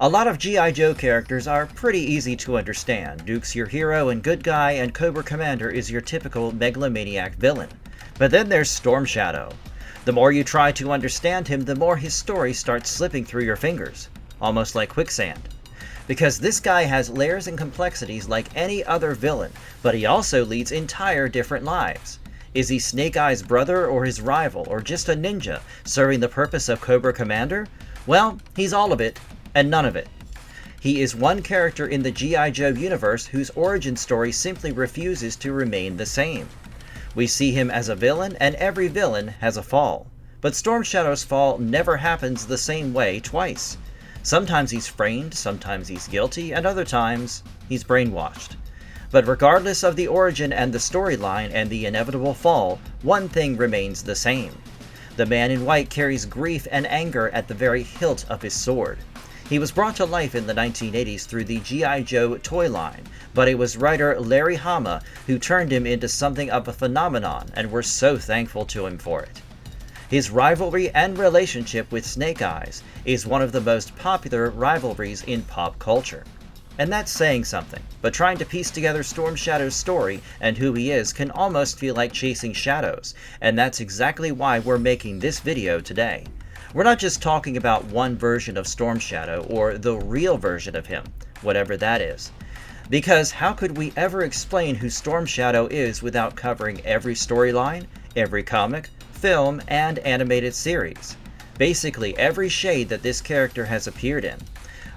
A lot of G.I. Joe characters are pretty easy to understand. Duke's your hero and good guy, and Cobra Commander is your typical megalomaniac villain. But then there's Storm Shadow. The more you try to understand him, the more his story starts slipping through your fingers, almost like quicksand. Because this guy has layers and complexities like any other villain, but he also leads entire different lives. Is he Snake Eye's brother or his rival, or just a ninja serving the purpose of Cobra Commander? Well, he's all of it, and none of it. He is one character in the G.I. Joe universe whose origin story simply refuses to remain the same. We see him as a villain, and every villain has a fall. But Storm Shadow's fall never happens the same way twice. Sometimes he's framed, sometimes he's guilty, and other times he's brainwashed. But regardless of the origin and the storyline and the inevitable fall, one thing remains the same. The man in white carries grief and anger at the very hilt of his sword. He was brought to life in the 1980s through the G.I. Joe toyline, but it was writer Larry Hama who turned him into something of a phenomenon, and we're so thankful to him for it. His rivalry and relationship with Snake Eyes is one of the most popular rivalries in pop culture. And that's saying something, but trying to piece together Storm Shadow's story and who he is can almost feel like chasing shadows, and that's exactly why we're making this video today. We're not just talking about one version of Storm Shadow, or the real version of him, whatever that is. Because how could we ever explain who Storm Shadow is without covering every storyline, every comic, film, and animated series? Basically every shade that this character has appeared in.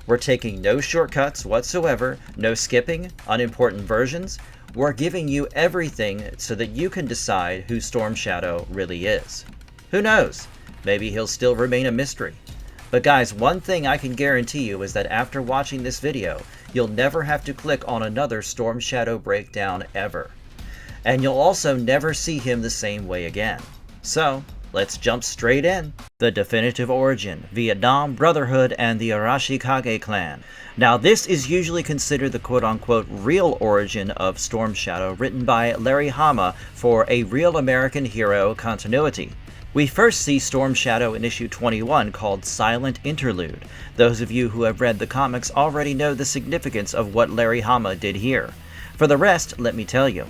We're taking no shortcuts whatsoever, no skipping, unimportant versions. We're giving you everything so that you can decide who Storm Shadow really is. Who knows? Maybe he'll still remain a mystery. But guys, one thing I can guarantee you is that after watching this video, you'll never have to click on another Storm Shadow breakdown ever. And you'll also never see him the same way again. So, let's jump straight in. The definitive origin, Vietnam, Brotherhood, and the Arashikage clan. Now this is usually considered the quote-unquote real origin of Storm Shadow, written by Larry Hama for a Real American Hero continuity. We first see Storm Shadow in issue 21 called Silent Interlude. Those of you who have read the comics already know the significance of what Larry Hama did here. For the rest, let me tell you.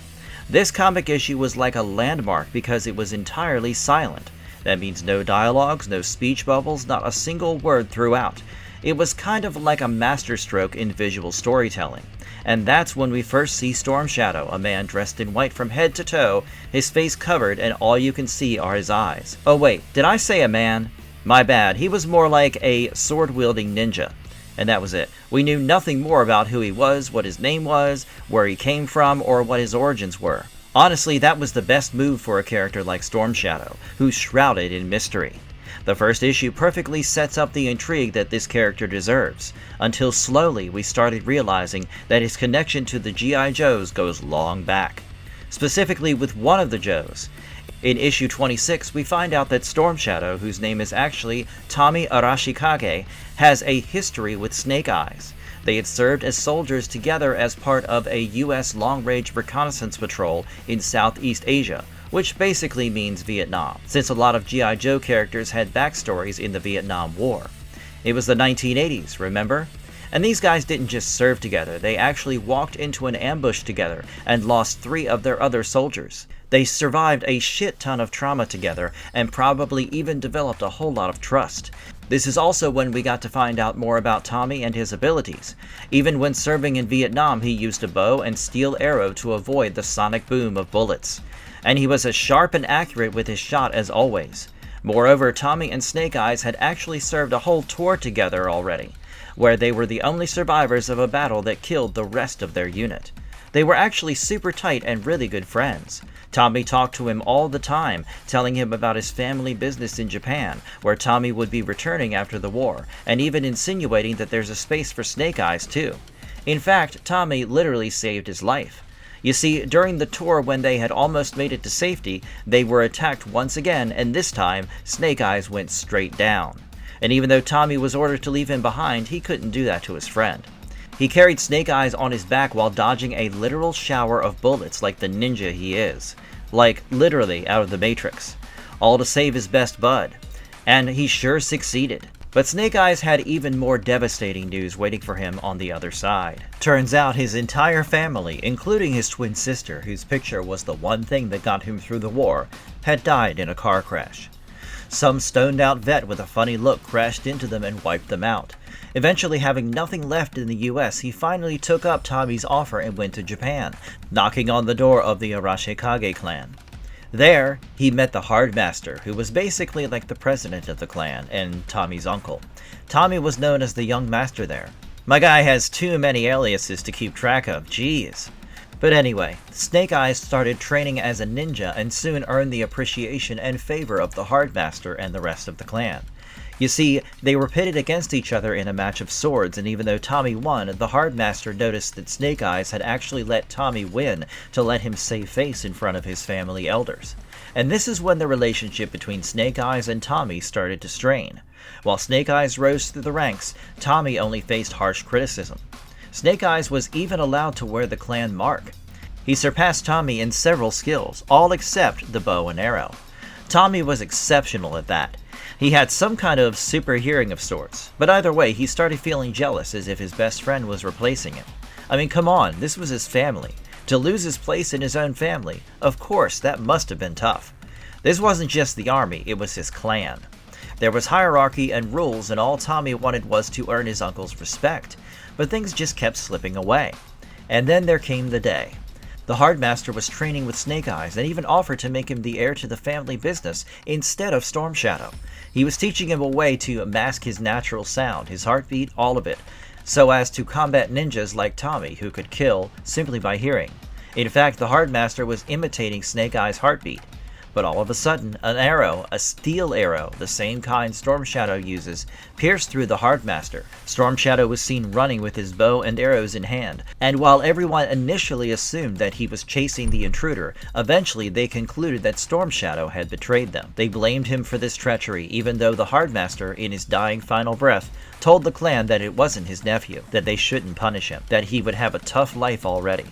This comic issue was like a landmark because it was entirely silent. That means no dialogues, no speech bubbles, not a single word throughout. It was kind of like a masterstroke in visual storytelling. And that's when we first see Storm Shadow, a man dressed in white from head to toe, his face covered, and all you can see are his eyes. Oh wait, did I say a man? My bad, he was more like a sword-wielding ninja. And that was it. We knew nothing more about who he was, what his name was, where he came from, or what his origins were. Honestly, that was the best move for a character like Storm Shadow, who's shrouded in mystery. The first issue perfectly sets up the intrigue that this character deserves, until slowly we started realizing that his connection to the G.I. Joes goes long back. Specifically with one of the Joes. In issue 26, we find out that Storm Shadow, whose name is actually Tommy Arashikage, has a history with Snake Eyes. They had served as soldiers together as part of a U.S. long-range reconnaissance patrol in Southeast Asia, which basically means Vietnam, since a lot of G.I. Joe characters had backstories in the Vietnam War. It was the 1980s, remember? And these guys didn't just serve together, they actually walked into an ambush together and lost 3 of their other soldiers. They survived a shit ton of trauma together and probably even developed a whole lot of trust. This is also when we got to find out more about Tommy and his abilities. Even when serving in Vietnam, he used a bow and steel arrow to avoid the sonic boom of bullets. And he was as sharp and accurate with his shot as always. Moreover, Tommy and Snake Eyes had actually served a whole tour together already, where they were the only survivors of a battle that killed the rest of their unit. They were actually super tight and really good friends. Tommy talked to him all the time, telling him about his family business in Japan, where Tommy would be returning after the war, and even insinuating that there's a space for Snake Eyes too. In fact, Tommy literally saved his life. You see, during the tour when they had almost made it to safety, they were attacked once again, and this time, Snake Eyes went straight down. And even though Tommy was ordered to leave him behind, he couldn't do that to his friend. He carried Snake Eyes on his back while dodging a literal shower of bullets like the ninja he is. Like, literally out of the Matrix. All to save his best bud. And he sure succeeded. But Snake Eyes had even more devastating news waiting for him on the other side. Turns out his entire family, including his twin sister, whose picture was the one thing that got him through the war, had died in a car crash. Some stoned-out vet with a funny look crashed into them and wiped them out. Eventually, having nothing left in the US, he finally took up Tommy's offer and went to Japan, knocking on the door of the Arashikage clan. There, he met the Hard Master, who was basically like the president of the clan and Tommy's uncle. Tommy was known as the young master there. My guy has too many aliases to keep track of, jeez. But anyway, Snake Eyes started training as a ninja and soon earned the appreciation and favor of the Hard Master and the rest of the clan. You see, they were pitted against each other in a match of swords, and even though Tommy won, the Hard Master noticed that Snake Eyes had actually let Tommy win to let him save face in front of his family elders. And this is when the relationship between Snake Eyes and Tommy started to strain. While Snake Eyes rose through the ranks, Tommy only faced harsh criticism. Snake Eyes was even allowed to wear the clan mark. He surpassed Tommy in several skills, all except the bow and arrow. Tommy was exceptional at that. He had some kind of super hearing of sorts, but either way, he started feeling jealous as if his best friend was replacing him. I mean, come on, this was his family. To lose his place in his own family, of course, that must have been tough. This wasn't just the army, it was his clan. There was hierarchy and rules, and all Tommy wanted was to earn his uncle's respect, but things just kept slipping away. And then there came the day. The Hard Master was training with Snake Eyes and even offered to make him the heir to the family business instead of Storm Shadow. He was teaching him a way to mask his natural sound, his heartbeat, all of it, so as to combat ninjas like Tommy who could kill simply by hearing. In fact, the Hard Master was imitating Snake Eyes' heartbeat. But all of a sudden, an arrow, a steel arrow, the same kind Storm Shadow uses, pierced through the Hard Master. Storm Shadow was seen running with his bow and arrows in hand, and while everyone initially assumed that he was chasing the intruder, eventually they concluded that Storm Shadow had betrayed them. They blamed him for this treachery, even though the Hard Master, in his dying final breath, told the clan that it wasn't his nephew, that they shouldn't punish him, that he would have a tough life already.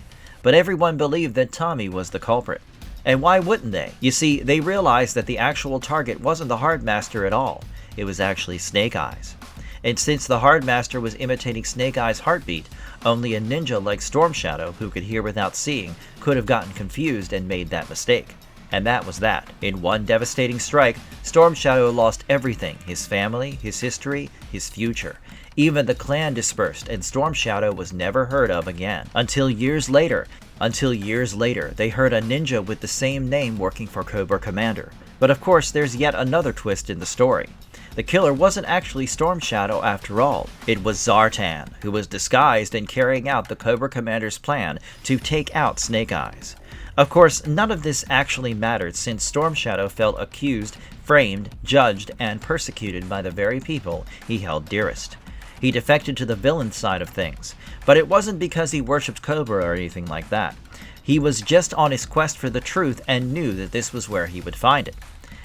But everyone believed that Tommy was the culprit. And why wouldn't they? You see, they realized that the actual target wasn't the Hard Master at all. It was actually Snake Eyes. And since the Hard Master was imitating Snake Eyes' heartbeat, only a ninja like Storm Shadow, who could hear without seeing, could have gotten confused and made that mistake. And that was that. In one devastating strike, Storm Shadow lost everything: his family, his history, his future. Even the clan dispersed, and Storm Shadow was never heard of again. Until years later, they heard a ninja with the same name working for Cobra Commander. But of course, there's yet another twist in the story. The killer wasn't actually Storm Shadow after all. It was Zartan, who was disguised and carrying out the Cobra Commander's plan to take out Snake Eyes. Of course, none of this actually mattered since Storm Shadow felt accused, framed, judged, and persecuted by the very people he held dearest. He defected to the villain side of things, but it wasn't because he worshipped Cobra or anything like that. He was just on his quest for the truth and knew that this was where he would find it.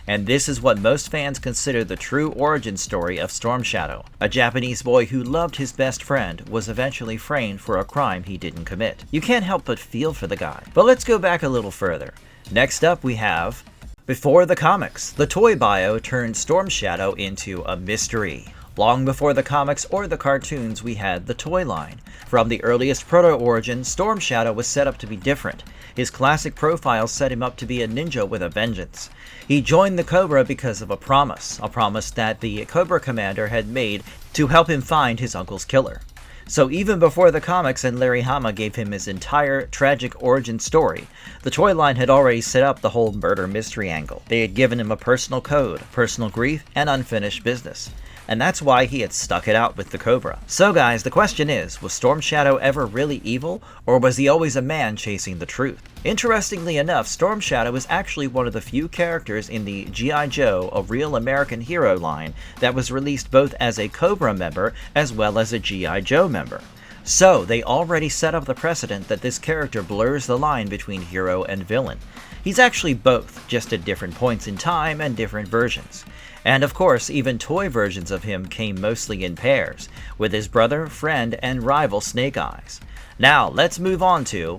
And this is what most fans consider the true origin story of Storm Shadow. A Japanese boy who loved his best friend was eventually framed for a crime he didn't commit. You can't help but feel for the guy. But let's go back a little further. Next up we have, before the comics, the toy bio turned Storm Shadow into a mystery. Long before the comics or the cartoons, we had the toy line. From the earliest proto-origin, Storm Shadow was set up to be different. His classic profile set him up to be a ninja with a vengeance. He joined the Cobra because of a promise that the Cobra Commander had made to help him find his uncle's killer. So even before the comics and Larry Hama gave him his entire tragic origin story, the toy line had already set up the whole murder mystery angle. They had given him a personal code, personal grief, and unfinished business. And that's why he had stuck it out with the Cobra. So guys, the question is, was Storm Shadow ever really evil, or was he always a man chasing the truth? Interestingly enough, Storm Shadow is actually one of the few characters in the G.I. Joe, a Real American Hero line that was released both as a Cobra member as well as a G.I. Joe member. So they already set up the precedent that this character blurs the line between hero and villain. He's actually both, just at different points in time and different versions. And of course, even toy versions of him came mostly in pairs, with his brother, friend, and rival Snake Eyes. Now, let's move on to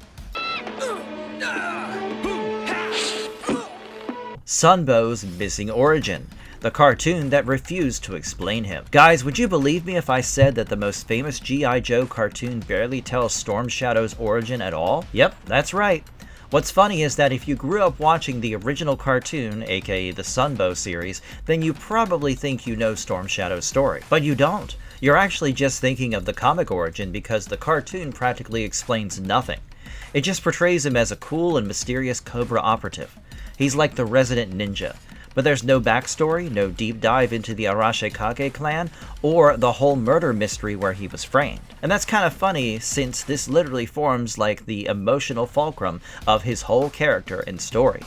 Sunbow's missing origin. the cartoon that refused to explain him. Guys, would you believe me if I said that the most famous G.I. Joe cartoon barely tells Storm Shadow's origin at all? Yep, that's right. What's funny is that if you grew up watching the original cartoon, aka the Sunbow series, then you probably think you know Storm Shadow's story. But you don't. You're actually just thinking of the comic origin because the cartoon practically explains nothing. It just portrays him as a cool and mysterious Cobra operative. He's like the resident ninja. But there's no backstory, no deep dive into the Arashikage clan, or the whole murder mystery where he was framed. And that's kind of funny since this literally forms like the emotional fulcrum of his whole character and story.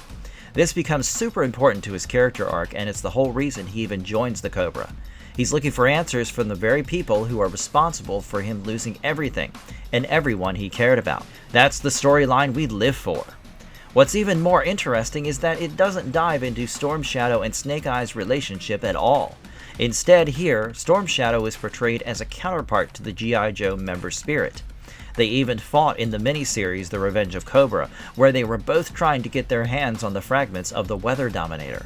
This becomes super important to his character arc, and it's the whole reason he even joins the Cobra. He's looking for answers from the very people who are responsible for him losing everything and everyone he cared about. That's the storyline we live for. What's even more interesting is that it doesn't dive into Storm Shadow and Snake Eyes' relationship at all. Instead, here, Storm Shadow is portrayed as a counterpart to the G.I. Joe member Spirit. They even fought in the miniseries The Revenge of Cobra, where they were both trying to get their hands on the fragments of the Weather Dominator.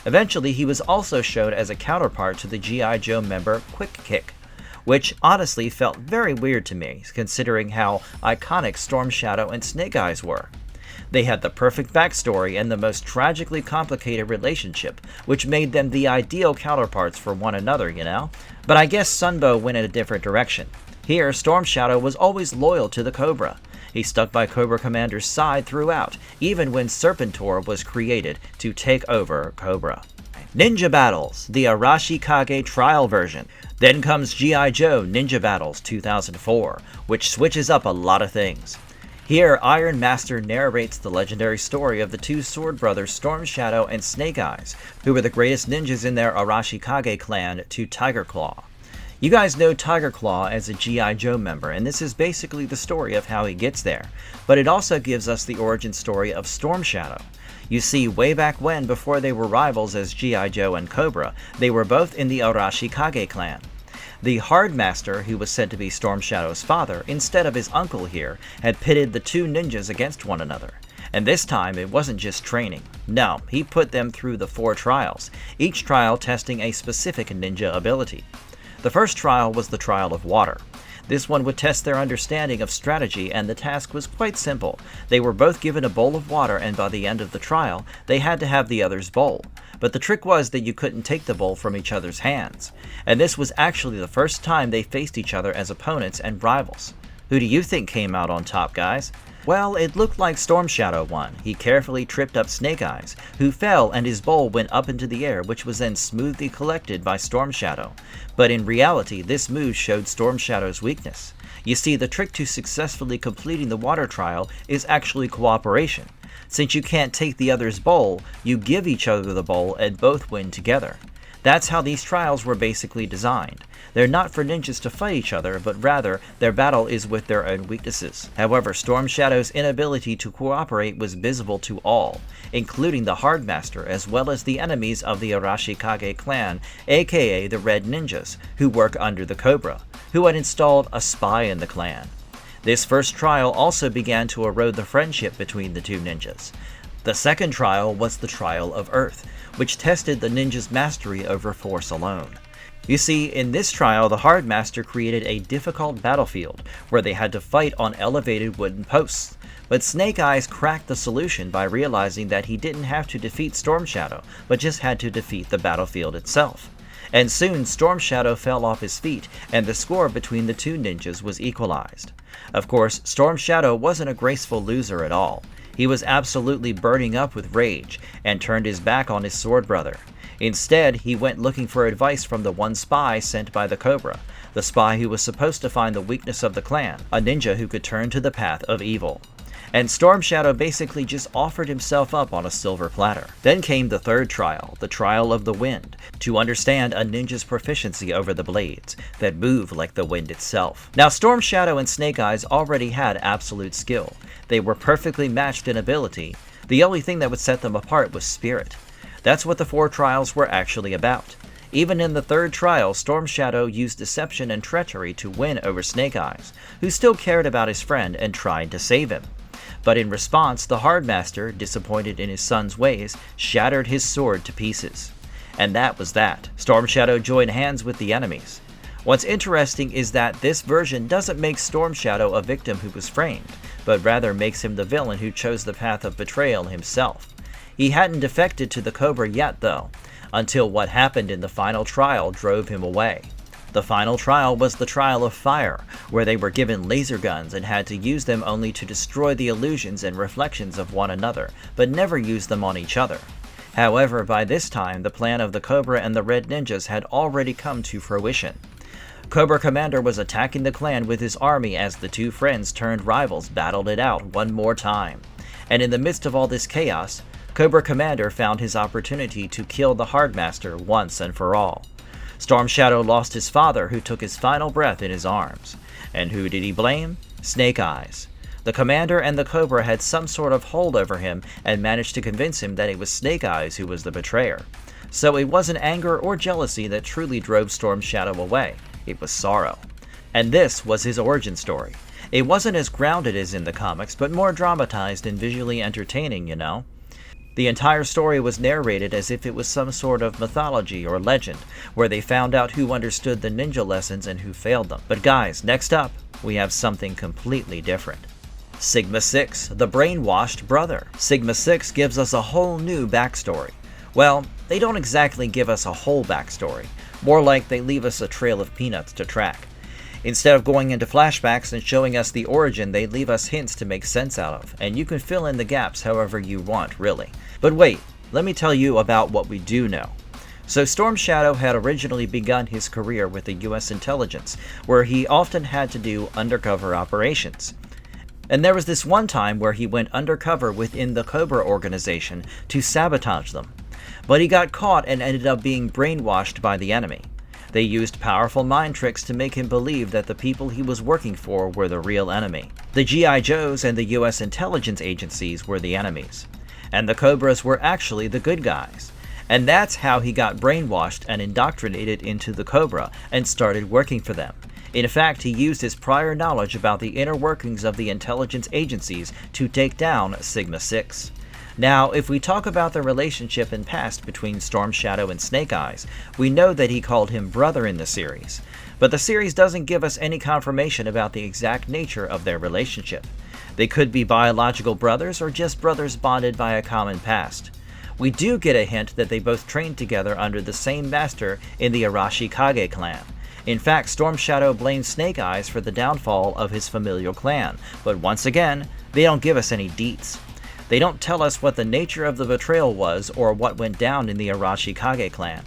Eventually, he was also showed as a counterpart to the G.I. Joe member Quick Kick, which honestly felt very weird to me, considering how iconic Storm Shadow and Snake Eyes were. They had the perfect backstory and the most tragically complicated relationship, which made them the ideal counterparts for one another, you know? But I guess Sunbow went in a different direction. Here, Storm Shadow was always loyal to the Cobra. He stuck by Cobra Commander's side throughout, even when Serpentor was created to take over Cobra. Ninja Battles, the Arashikage trial version. Then comes G.I. Joe Ninja Battles 2004, which switches up a lot of things. Here, Iron Master narrates the legendary story of the two sword brothers Storm Shadow and Snake Eyes, who were the greatest ninjas in their Arashikage clan to Tiger Claw. You guys know Tiger Claw as a G.I. Joe member, and this is basically the story of how he gets there, but it also gives us the origin story of Storm Shadow. You see, way back when, before they were rivals as G.I. Joe and Cobra, they were both in the Arashikage clan. The Hard Master, who was said to be Storm Shadow's father, instead of his uncle here, had pitted the two ninjas against one another. And this time, it wasn't just training. No, he put them through the 4 trials, each trial testing a specific ninja ability. The first trial was the Trial of Water. This one would test their understanding of strategy, and the task was quite simple. They were both given a bowl of water, and by the end of the trial, they had to have the other's bowl. But the trick was that you couldn't take the bowl from each other's hands. And this was actually the first time they faced each other as opponents and rivals. Who do you think came out on top, guys? Well, it looked like Storm Shadow won. He carefully tripped up Snake Eyes, who fell and his bowl went up into the air, which was then smoothly collected by Storm Shadow. But in reality, this move showed Storm Shadow's weakness. You see, the trick to successfully completing the water trial is actually cooperation. Since you can't take the other's bowl, you give each other the bowl and both win together. That's how these trials were basically designed. They're not for ninjas to fight each other, but rather, their battle is with their own weaknesses. However, Storm Shadow's inability to cooperate was visible to all, including the Hard Master as well as the enemies of the Arashikage clan, aka the Red Ninjas, who work under the Cobra, who had installed a spy in the clan. This first trial also began to erode the friendship between the two ninjas. The second trial was the Trial of Earth, which tested the ninjas' mastery over force alone. You see, in this trial, the Hard Master created a difficult battlefield where they had to fight on elevated wooden posts. But Snake Eyes cracked the solution by realizing that he didn't have to defeat Storm Shadow, but just had to defeat the battlefield itself. And soon, Storm Shadow fell off his feet, and the score between the two ninjas was equalized. Of course, Storm Shadow wasn't a graceful loser at all. He was absolutely burning up with rage, and turned his back on his sword brother. Instead, he went looking for advice from the one spy sent by the Cobra, the spy who was supposed to find the weakness of the clan, a ninja who could turn to the path of evil. And Storm Shadow basically just offered himself up on a silver platter. Then came the third trial, the Trial of the Wind, to understand a ninja's proficiency over the blades that move like the wind itself. Now, Storm Shadow and Snake Eyes already had absolute skill. They were perfectly matched in ability. The only thing that would set them apart was spirit. That's what the 4 trials were actually about. Even in the third trial, Storm Shadow used deception and treachery to win over Snake Eyes, who still cared about his friend and tried to save him. But in response, the Hard Master, disappointed in his son's ways, shattered his sword to pieces. And that was that. Storm Shadow joined hands with the enemies. What's interesting is that this version doesn't make Storm Shadow a victim who was framed, but rather makes him the villain who chose the path of betrayal himself. He hadn't defected to the Cobra yet though, until what happened in the final trial drove him away. The final trial was the Trial of Fire, where they were given laser guns and had to use them only to destroy the illusions and reflections of one another, but never use them on each other. However, by this time, the plan of the Cobra and the Red Ninjas had already come to fruition. Cobra Commander was attacking the clan with his army as the two friends turned rivals battled it out one more time. And in the midst of all this chaos, Cobra Commander found his opportunity to kill the Hardmaster once and for all. Storm Shadow lost his father, who took his final breath in his arms. And who did he blame? Snake Eyes. The Commander and the Cobra had some sort of hold over him and managed to convince him that it was Snake Eyes who was the betrayer. So it wasn't anger or jealousy that truly drove Storm Shadow away. It was sorrow. And this was his origin story. It wasn't as grounded as in the comics, but more dramatized and visually entertaining, you know. The entire story was narrated as if it was some sort of mythology or legend, where they found out who understood the ninja lessons and who failed them. But guys, next up, we have something completely different. Sigma 6, the brainwashed brother. Sigma 6 gives us a whole new backstory. Well, they don't exactly give us a whole backstory. More like they leave us a trail of peanuts to track. Instead of going into flashbacks and showing us the origin, they leave us hints to make sense out of, and you can fill in the gaps however you want, really. But wait, let me tell you about what we do know. So Storm Shadow had originally begun his career with the US intelligence, where he often had to do undercover operations. And there was this one time where he went undercover within the Cobra organization to sabotage them. But he got caught and ended up being brainwashed by the enemy. They used powerful mind tricks to make him believe that the people he was working for were the real enemy. The G.I. Joes and the US intelligence agencies were the enemies. And the Cobras were actually the good guys. And that's how he got brainwashed and indoctrinated into the Cobra and started working for them. In fact, he used his prior knowledge about the inner workings of the intelligence agencies to take down Sigma 6. Now, if we talk about the relationship and past between Storm Shadow and Snake Eyes, we know that he called him brother in the series, but the series doesn't give us any confirmation about the exact nature of their relationship. They could be biological brothers or just brothers bonded by a common past. We do get a hint that they both trained together under the same master in the Arashikage clan. In fact, Storm Shadow blames Snake Eyes for the downfall of his familial clan, but once again, they don't give us any deets. They don't tell us what the nature of the betrayal was or what went down in the Arashikage clan.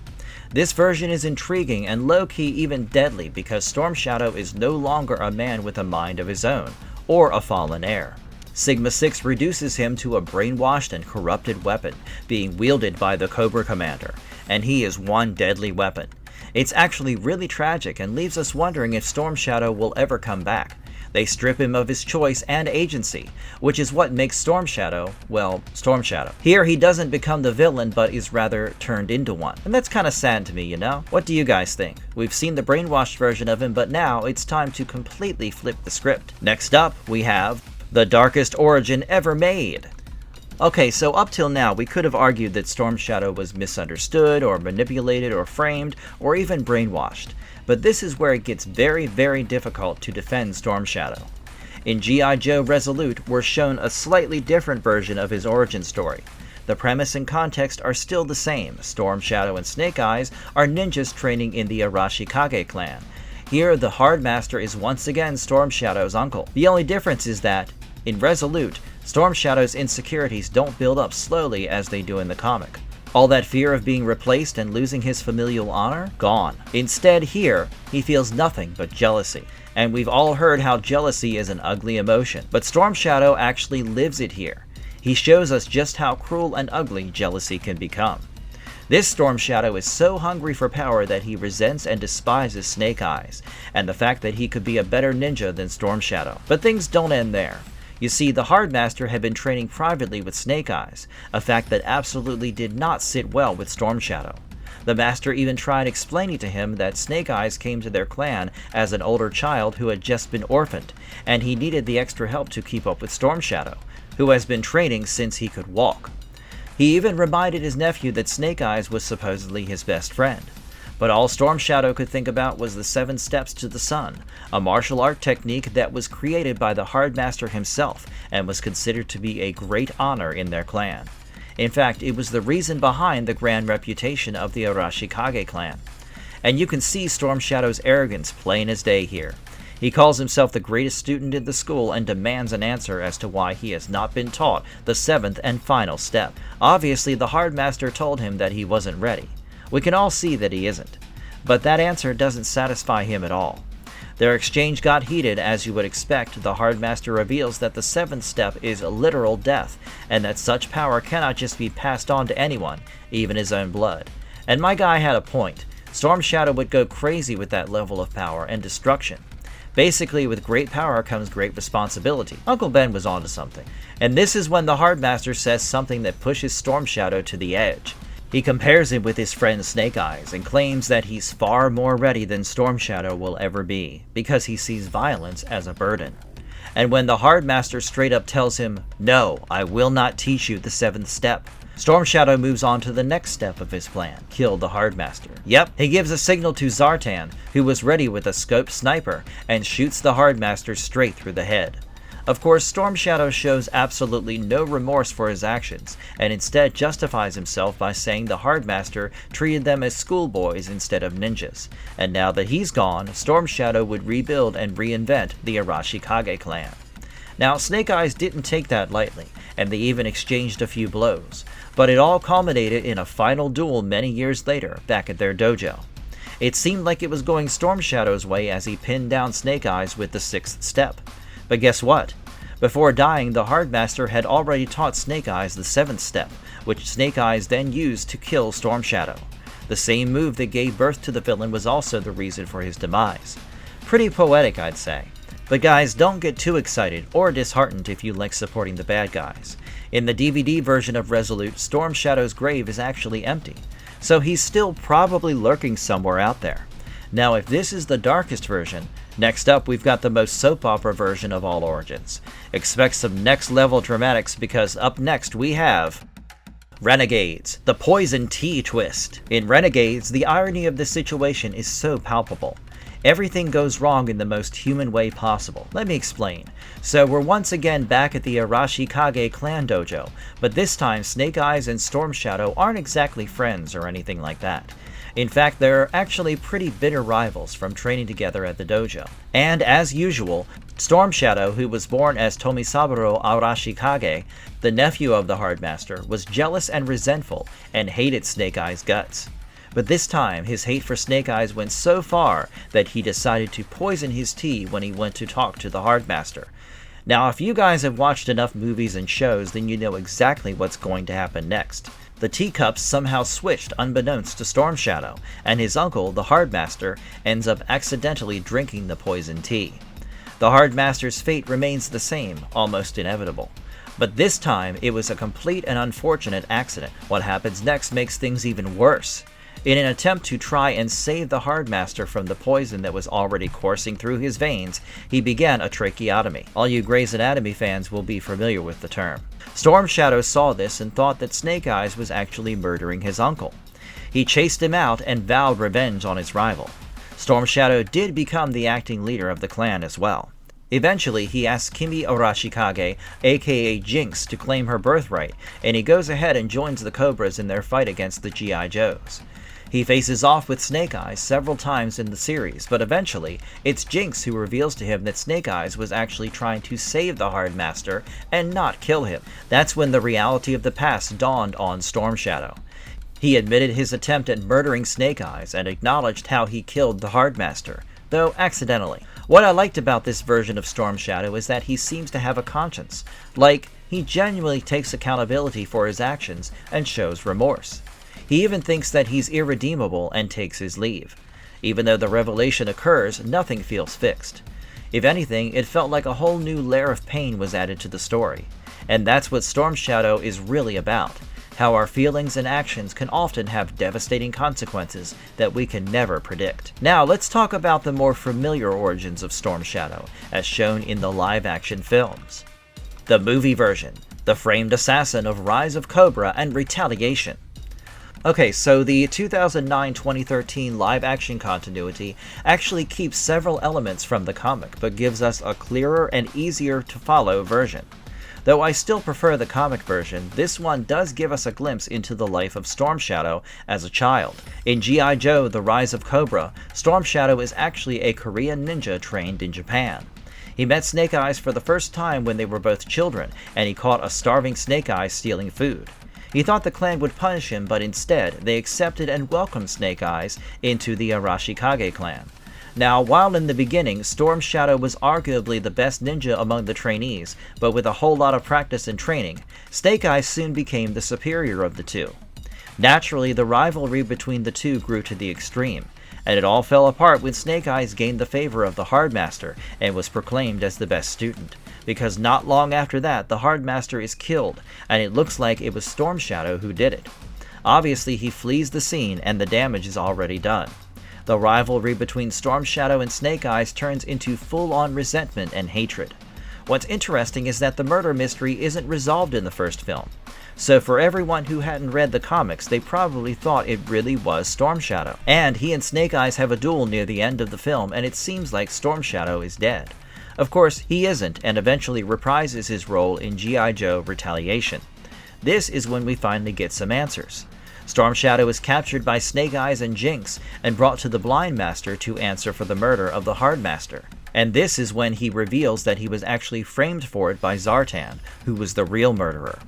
This version is intriguing and low-key even deadly because Storm Shadow is no longer a man with a mind of his own, or a fallen heir. Sigma 6 reduces him to a brainwashed and corrupted weapon, being wielded by the Cobra Commander, and he is one deadly weapon. It's actually really tragic and leaves us wondering if Storm Shadow will ever come back. They strip him of his choice and agency, which is what makes Storm Shadow, well, Storm Shadow. Here he doesn't become the villain, but is rather turned into one. And that's kinda sad to me, you know? What do you guys think? We've seen the brainwashed version of him, but now it's time to completely flip the script. Next up, we have the darkest origin ever made. Okay, so up till now, we could have argued that Storm Shadow was misunderstood, or manipulated, or framed, or even brainwashed. But this is where it gets very, very difficult to defend Storm Shadow. In G.I. Joe Resolute, we're shown a slightly different version of his origin story. The premise and context are still the same. Storm Shadow and Snake Eyes are ninjas training in the Arashikage clan. Here, the Hardmaster is once again Storm Shadow's uncle. The only difference is that, in Resolute, Storm Shadow's insecurities don't build up slowly as they do in the comic. All that fear of being replaced and losing his familial honor? Gone. Instead, here, he feels nothing but jealousy. And we've all heard how jealousy is an ugly emotion, but Storm Shadow actually lives it here. He shows us just how cruel and ugly jealousy can become. This Storm Shadow is so hungry for power that he resents and despises Snake Eyes, and the fact that he could be a better ninja than Storm Shadow. But things don't end there. You see, the Hardmaster had been training privately with Snake Eyes, a fact that absolutely did not sit well with Storm Shadow. The Master even tried explaining to him that Snake Eyes came to their clan as an older child who had just been orphaned, and he needed the extra help to keep up with Storm Shadow, who has been training since he could walk. He even reminded his nephew that Snake Eyes was supposedly his best friend. But all Storm Shadow could think about was the 7 Steps to the Sun, a martial art technique that was created by the Hardmaster himself and was considered to be a great honor in their clan. In fact, it was the reason behind the grand reputation of the Arashikage clan. And you can see Storm Shadow's arrogance plain as day here. He calls himself the greatest student in the school and demands an answer as to why he has not been taught the 7th and final step. Obviously, the Hardmaster told him that he wasn't ready. We can all see that he isn't. But that answer doesn't satisfy him at all. Their exchange got heated. As you would expect, the Hardmaster reveals that the 7th step is literal death, and that such power cannot just be passed on to anyone, even his own blood. And my guy had a point. Storm Shadow would go crazy with that level of power and destruction. Basically, with great power comes great responsibility. Uncle Ben was onto something. And this is when the Hardmaster says something that pushes Storm Shadow to the edge. He compares him with his friend Snake Eyes and claims that he's far more ready than Storm Shadow will ever be, because he sees violence as a burden. And when the Hardmaster straight up tells him, "No, I will not teach you the 7th step," Storm Shadow moves on to the next step of his plan, kill the Hardmaster. Yep, he gives a signal to Zartan, who was ready with a scoped sniper, and shoots the Hardmaster straight through the head. Of course, Storm Shadow shows absolutely no remorse for his actions, and instead justifies himself by saying the Hardmaster treated them as schoolboys instead of ninjas, and now that he's gone, Storm Shadow would rebuild and reinvent the Arashikage clan. Now, Snake Eyes didn't take that lightly, and they even exchanged a few blows, but it all culminated in a final duel many years later, back at their dojo. It seemed like it was going Storm Shadow's way as he pinned down Snake Eyes with the 6th step. But guess what? Before dying, the Hardmaster had already taught Snake Eyes the 7th step, which Snake Eyes then used to kill Storm Shadow. The same move that gave birth to the villain was also the reason for his demise. Pretty poetic, I'd say. But guys, don't get too excited or disheartened if you like supporting the bad guys. In the DVD version of Resolute, Storm Shadow's grave is actually empty, so he's still probably lurking somewhere out there. Now, if this is the darkest version, next up we've got the most soap opera version of all origins. Expect some next level dramatics, because up next we have Renegades, the poison tea twist. In Renegades, the irony of the situation is so palpable. Everything goes wrong in the most human way possible. Let me explain. So we're once again back at the Arashikage clan dojo, but this time Snake Eyes and Storm Shadow aren't exactly friends or anything like that. In fact, they're actually pretty bitter rivals from training together at the dojo. And as usual, Storm Shadow, who was born as Tomisaburo Arashikage, the nephew of the Hardmaster, was jealous and resentful and hated Snake Eyes' guts. But this time, his hate for Snake Eyes went so far that he decided to poison his tea when he went to talk to the Hardmaster. Now, if you guys have watched enough movies and shows, then you know exactly what's going to happen next. The teacups somehow switched unbeknownst to Storm Shadow, and his uncle, the Hardmaster, ends up accidentally drinking the poison tea. The Hardmaster's fate remains the same, almost inevitable. But this time, it was a complete and unfortunate accident. What happens next makes things even worse. In an attempt to try and save the Hardmaster from the poison that was already coursing through his veins, he began a tracheotomy. All you Grey's Anatomy fans will be familiar with the term. Storm Shadow saw this and thought that Snake Eyes was actually murdering his uncle. He chased him out and vowed revenge on his rival. Storm Shadow did become the acting leader of the clan as well. Eventually, he asks Kimi Arashikage, aka Jinx, to claim her birthright, and he goes ahead and joins the Cobras in their fight against the G.I. Joes. He faces off with Snake Eyes several times in the series, but eventually, it's Jinx who reveals to him that Snake Eyes was actually trying to save the Hardmaster and not kill him. That's when the reality of the past dawned on Storm Shadow. He admitted his attempt at murdering Snake Eyes and acknowledged how he killed the Hardmaster, though accidentally. What I liked about this version of Storm Shadow is that he seems to have a conscience. Like, he genuinely takes accountability for his actions and shows remorse. He even thinks that he's irredeemable and takes his leave. Even though the revelation occurs, nothing feels fixed. If anything, it felt like a whole new layer of pain was added to the story. And that's what Storm Shadow is really about. How our feelings and actions can often have devastating consequences that we can never predict. Now, let's talk about the more familiar origins of Storm Shadow, as shown in the live-action films. The movie version. the framed assassin of Rise of Cobra and Retaliation. Okay, so the 2009-2013 live-action continuity actually keeps several elements from the comic, but gives us a clearer and easier-to-follow version. Though I still prefer the comic version, this one does give us a glimpse into the life of Storm Shadow as a child. In G.I. Joe: The Rise of Cobra, Storm Shadow is actually a Korean ninja trained in Japan. He met Snake Eyes for the first time when they were both children, and he caught a starving Snake Eyes stealing food. He thought the clan would punish him, but instead, they accepted and welcomed Snake Eyes into the Arashikage clan. Now, while in the beginning, Storm Shadow was arguably the best ninja among the trainees, but with a whole lot of practice and training, Snake Eyes soon became the superior of the two. Naturally, the rivalry between the two grew to the extreme, and it all fell apart when Snake Eyes gained the favor of the Hardmaster and was proclaimed as the best student, because not long after that, the Hardmaster is killed, and it looks like it was Storm Shadow who did it. Obviously, he flees the scene, and the damage is already done. The rivalry between Storm Shadow and Snake Eyes turns into full-on resentment and hatred. What's interesting is that the murder mystery isn't resolved in the first film. So for everyone who hadn't read the comics, they probably thought it really was Storm Shadow. And he and Snake Eyes have a duel near the end of the film, and it seems like Storm Shadow is dead. Of course, he isn't, and eventually reprises his role in G.I. Joe: Retaliation. This is when we finally get some answers. Storm Shadow is captured by Snake Eyes and Jinx and brought to the Blind Master to answer for the murder of the Hardmaster. And this is when he reveals that he was actually framed for it by Zartan, who was the real murderer.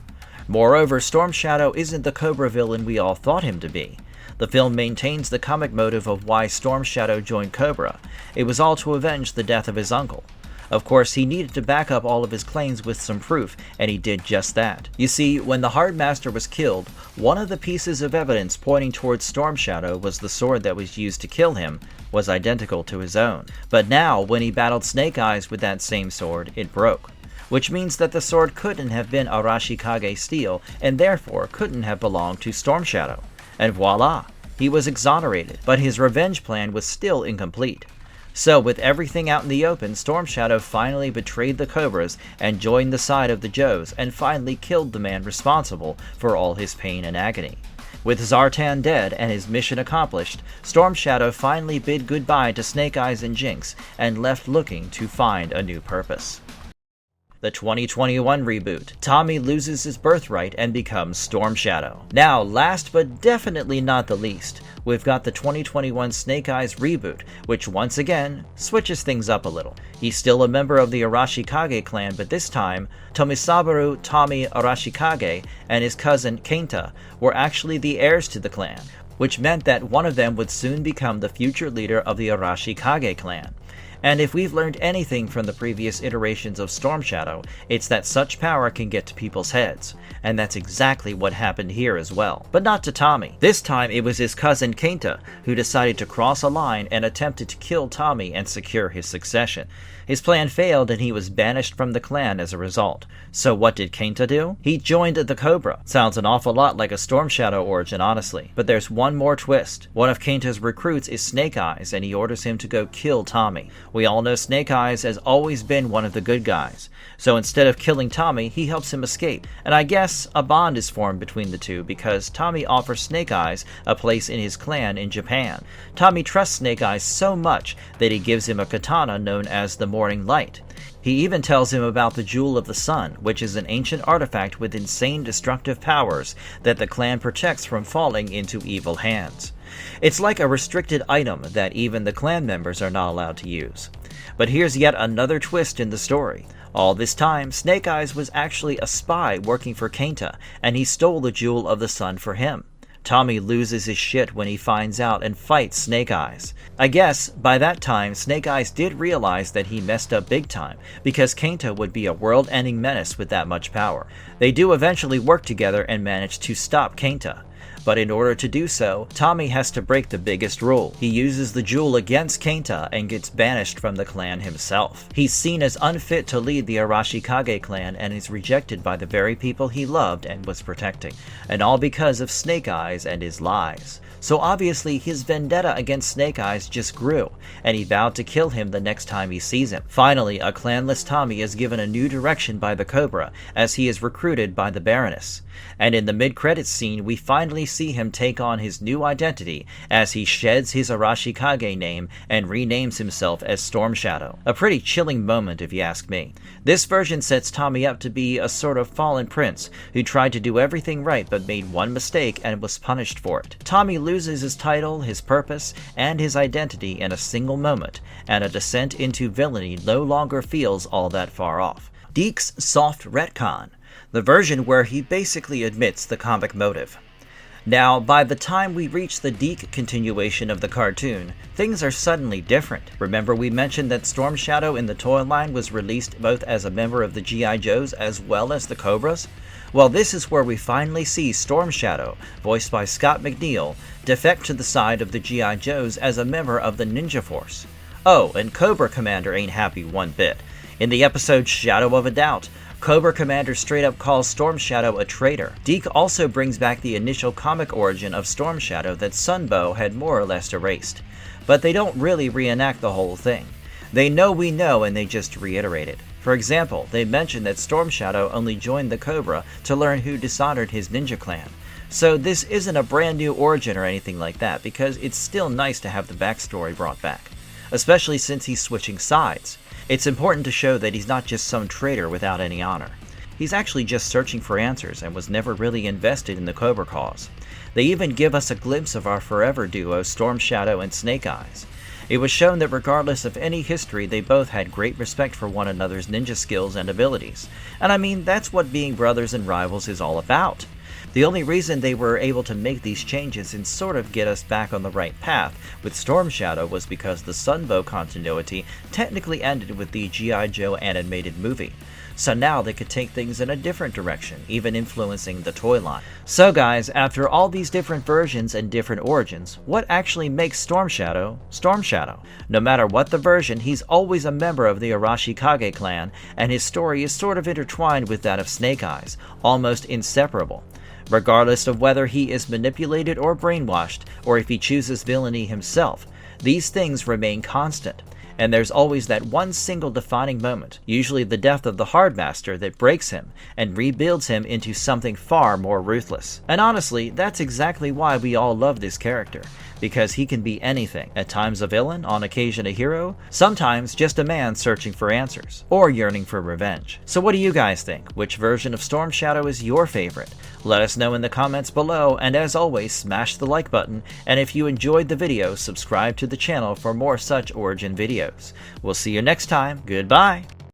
Moreover, Storm Shadow isn't the Cobra villain we all thought him to be. The film maintains the comic motive of why Storm Shadow joined Cobra. It was all to avenge the death of his uncle. Of course, he needed to back up all of his claims with some proof, and he did just that. You see, when the Hardmaster was killed, one of the pieces of evidence pointing towards Storm Shadow was the sword that was used to kill him was identical to his own. But now, when he battled Snake Eyes with that same sword, it broke. Which means that the sword couldn't have been Arashikage steel, and therefore couldn't have belonged to Storm Shadow. And voila! He was exonerated, but his revenge plan was still incomplete. So, with everything out in the open, Storm Shadow finally betrayed the Cobras and joined the side of the Joes, and finally killed the man responsible for all his pain and agony. With Zartan dead and his mission accomplished, Storm Shadow finally bid goodbye to Snake Eyes and Jinx, and left looking to find a new purpose. The 2021 reboot, Tommy loses his birthright and becomes Storm Shadow. Now, last but definitely not the least, we've got the 2021 Snake Eyes reboot, which once again switches things up a little. He's still a member of the Arashikage clan, but this time, Tomisabaru Tommy Arashikage and his cousin Kenta were actually the heirs to the clan, which meant that one of them would soon become the future leader of the Arashikage clan. And if we've learned anything from the previous iterations of Storm Shadow, it's that such power can get to people's heads. And that's exactly what happened here as well. But not to Tommy. This time it was his cousin Kenta who decided to cross a line and attempted to kill Tommy and secure his succession. His plan failed and he was banished from the clan as a result. So what did Kenta do? He joined the Cobra. Sounds an awful lot like a Storm Shadow origin, honestly. But there's one more twist. One of Kenta's recruits is Snake Eyes, and he orders him to go kill Tommy. We all know Snake Eyes has always been one of the good guys. So instead of killing Tommy, he helps him escape. And I guess a bond is formed between the two because Tommy offers Snake Eyes a place in his clan in Japan. Tommy trusts Snake Eyes so much that he gives him a katana known as the Morning Light. He even tells him about the Jewel of the Sun, which is an ancient artifact with insane destructive powers that the clan protects from falling into evil hands. It's like a restricted item that even the clan members are not allowed to use. But here's yet another twist in the story. All this time, Snake Eyes was actually a spy working for Kenta, and he stole the Jewel of the Sun for him. Tommy loses his shit when he finds out and fights Snake Eyes. I guess, by that time, Snake Eyes did realize that he messed up big time, because Kenta would be a world-ending menace with that much power. They do eventually work together and manage to stop Kenta. but in order to do so, Tommy has to break the biggest rule. He uses the jewel against Kenta and gets banished from the clan himself. He's seen as unfit to lead the Arashikage clan and is rejected by the very people he loved and was protecting, and all because of Snake Eyes and his lies. So obviously his vendetta against Snake Eyes just grew, and he vowed to kill him the next time he sees him. Finally, a clanless Tommy is given a new direction by the Cobra, as he is recruited by the Baroness. And in the mid-credits scene, we finally see him take on his new identity as he sheds his Arashikage name and renames himself as Storm Shadow. A pretty chilling moment if you ask me. This version sets Tommy up to be a sort of fallen prince who tried to do everything right but made one mistake and was punished for it. Tommy loses his title, his purpose, and his identity in a single moment, and a descent into villainy no longer feels all that far off. Deke's soft retcon, the version where he basically admits the comic motive. Now, by the time we reach the Deke continuation of the cartoon, things are suddenly different. Remember we mentioned that Storm Shadow in the toyline was released both as a member of the G.I. Joes as well as the Cobras? Well, this is where we finally see Storm Shadow, voiced by Scott McNeil, defect to the side of the G.I. Joes as a member of the Ninja Force. Oh, and Cobra Commander ain't happy one bit. In the episode Shadow of a Doubt, Cobra Commander straight up calls Storm Shadow a traitor. Deke also brings back the initial comic origin of Storm Shadow that Sunbow had more or less erased. But they don't really reenact the whole thing. They know we know and they just reiterate it. For example, they mention that Storm Shadow only joined the Cobra to learn who dishonored his ninja clan. So this isn't a brand new origin or anything like that, because it's still nice to have the backstory brought back. Especially since he's switching sides. It's important to show that he's not just some traitor without any honor. He's actually just searching for answers and was never really invested in the Cobra cause. They even give us a glimpse of our forever duo Storm Shadow and Snake Eyes. It was shown that regardless of any history, they both had great respect for one another's ninja skills and abilities. And I mean, that's what being brothers and rivals is all about. The only reason they were able to make these changes and sort of get us back on the right path with Storm Shadow was because the Sunbow continuity technically ended with the G.I. Joe animated movie. So now they could take things in a different direction, even influencing the toy line. So guys, after all these different versions and different origins, what actually makes Storm Shadow Storm Shadow? No matter what the version, he's always a member of the Arashikage clan, and his story is sort of intertwined with that of Snake Eyes, almost inseparable. Regardless of whether he is manipulated or brainwashed, or if he chooses villainy himself, these things remain constant. And there's always that one single defining moment, usually the death of the Hardmaster, that breaks him and rebuilds him into something far more ruthless. And honestly, that's exactly why we all love this character, because he can be anything, at times a villain, on occasion a hero, sometimes just a man searching for answers, or yearning for revenge. So what do you guys think? Which version of Storm Shadow is your favorite? Let us know in the comments below, and as always, smash the like button, and if you enjoyed the video, subscribe to the channel for more such origin videos. We'll see you next time, goodbye!